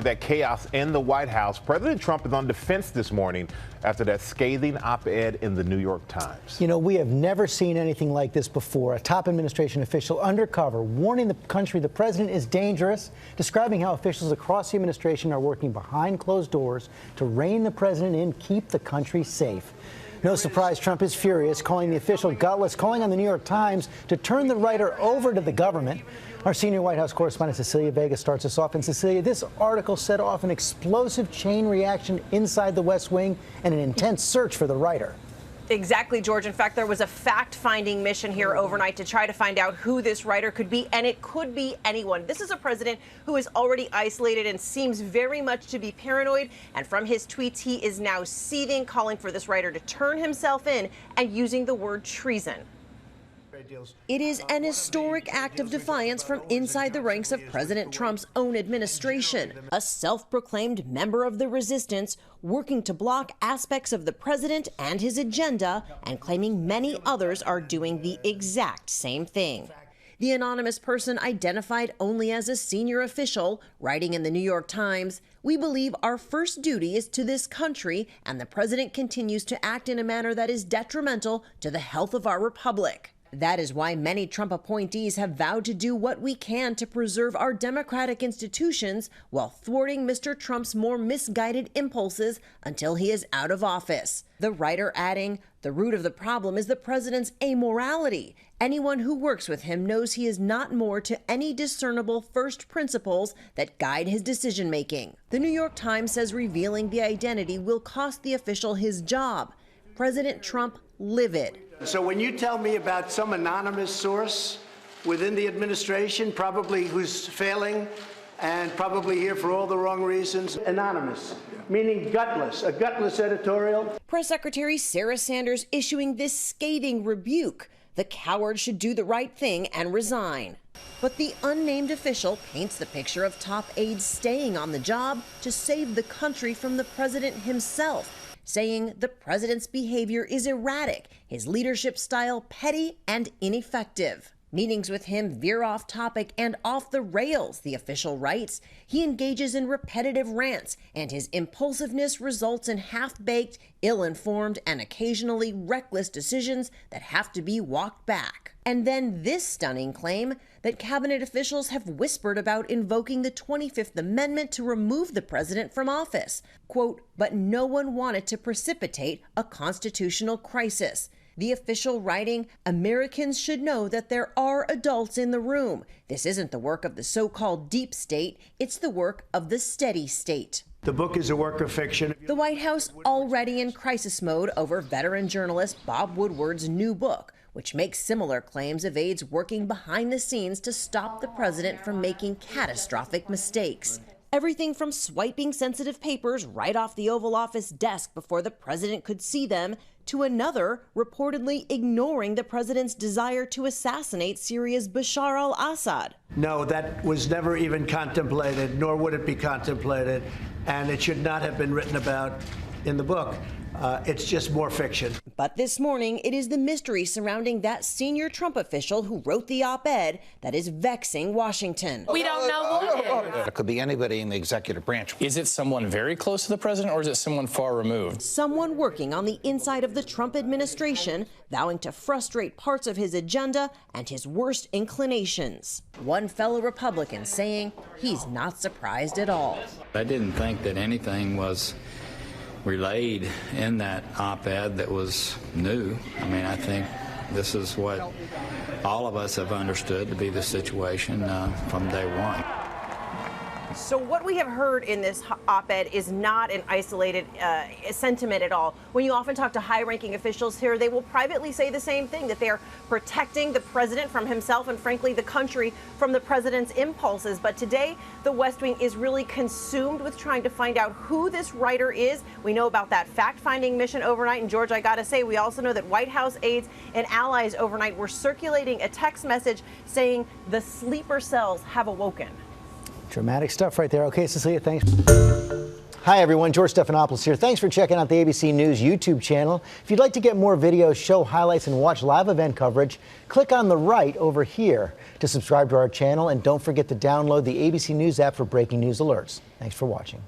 that chaos in the White House. President Trump is on defense this morning after that scathing op-ed in the New York Times. You know, we have never seen anything like this before. A top administration official undercover warning the country the president is dangerous, describing how officials across the administration are working behind closed doors to rein the president in, keep the country safe. No surprise, Trump is furious, calling the official gutless, calling on the New York Times to turn the writer over to the government. Our senior White House correspondent Cecilia Vega starts us off. And Cecilia, this article set off an explosive chain reaction inside the West Wing and an intense search for the writer. Exactly, George. In fact, there was a fact-finding mission here overnight to try to find out who this writer could be, and it could be anyone. This is a president who is already isolated and seems very much to be paranoid, and from his tweets, he is now seething, calling for this writer to turn himself in and using the word treason. It is an historic act of defiance from inside the ranks of President Trump's own administration. A self-proclaimed member of the resistance working to block aspects of the president and his agenda and claiming many others are doing the exact same thing. The anonymous person, identified only as a senior official, writing in the New York Times, "We believe our first duty is to this country, and the president continues to act in a manner that is detrimental to the health of our republic. That is why many Trump appointees have vowed to do what we can to preserve our democratic institutions while thwarting Mr. Trump's more misguided impulses until he is out of office." The writer adding, "The root of the problem is the president's amorality. Anyone who works with him knows he is not more to any discernible first principles that guide his decision-making." The New York Times says revealing the identity will cost the official his job. President Trump livid. So when you tell me about some anonymous source within the administration, probably who's failing and probably here for all the wrong reasons, anonymous, meaning gutless, a gutless editorial. Press Secretary Sarah Sanders issuing this scathing rebuke. The coward should do the right thing and resign. But the unnamed official paints the picture of top aides staying on the job to save the country from the president himself, saying the president's behavior is erratic, his leadership style petty and ineffective. Meetings with him veer off topic and off the rails, the official writes. He engages in repetitive rants, and his impulsiveness results in half-baked, ill-informed, and occasionally reckless decisions that have to be walked back. And then this stunning claim that cabinet officials have whispered about invoking the 25th Amendment to remove the president from office. Quote, "But no one wanted to precipitate a constitutional crisis." The official writing, "Americans should know that there are adults in the room. This isn't the work of the so-called deep state, it's the work of the steady state." The book is a work of fiction. The White House already in crisis mode over veteran journalist Bob Woodward's new book, which makes similar claims of aides working behind the scenes to stop the president from making catastrophic mistakes. Everything from swiping sensitive papers right off the Oval Office desk before the president could see them, to another reportedly ignoring the president's desire to assassinate Syria's Bashar al-Assad. No, that was never even contemplated, nor would it be contemplated, and it should not have been written about in the book. It's just more fiction. But this morning, it is the mystery surrounding that senior Trump official who wrote the op-ed that is vexing Washington. We don't know what. It could be anybody in the executive branch. Is it someone very close to the president, or is it someone far removed? Someone working on the inside of the Trump administration, vowing to frustrate parts of his agenda and his worst inclinations. One fellow Republican saying he's not surprised at all. I didn't think that anything was relayed in that op-ed that was new. I mean, I think this is what all of us have understood to be the situation from day one. So what we have heard in this op-ed is not an isolated sentiment at all. When you often talk to high-ranking officials here, they will privately say the same thing, that they are protecting the president from himself and, frankly, the country from the president's impulses. But today, the West Wing is really consumed with trying to find out who this writer is. We know about that fact-finding mission overnight. And, George, I got to say, we also know that White House aides and allies overnight were circulating a text message saying the sleeper cells have awoken. Dramatic stuff right there. Okay, Cecilia, thanks. Hi, everyone. George Stephanopoulos here. Thanks for checking out the ABC News YouTube channel. If you'd like to get more videos, show highlights, and watch live event coverage, click on the right over here to subscribe to our channel. And don't forget to download the ABC News app for breaking news alerts. Thanks for watching.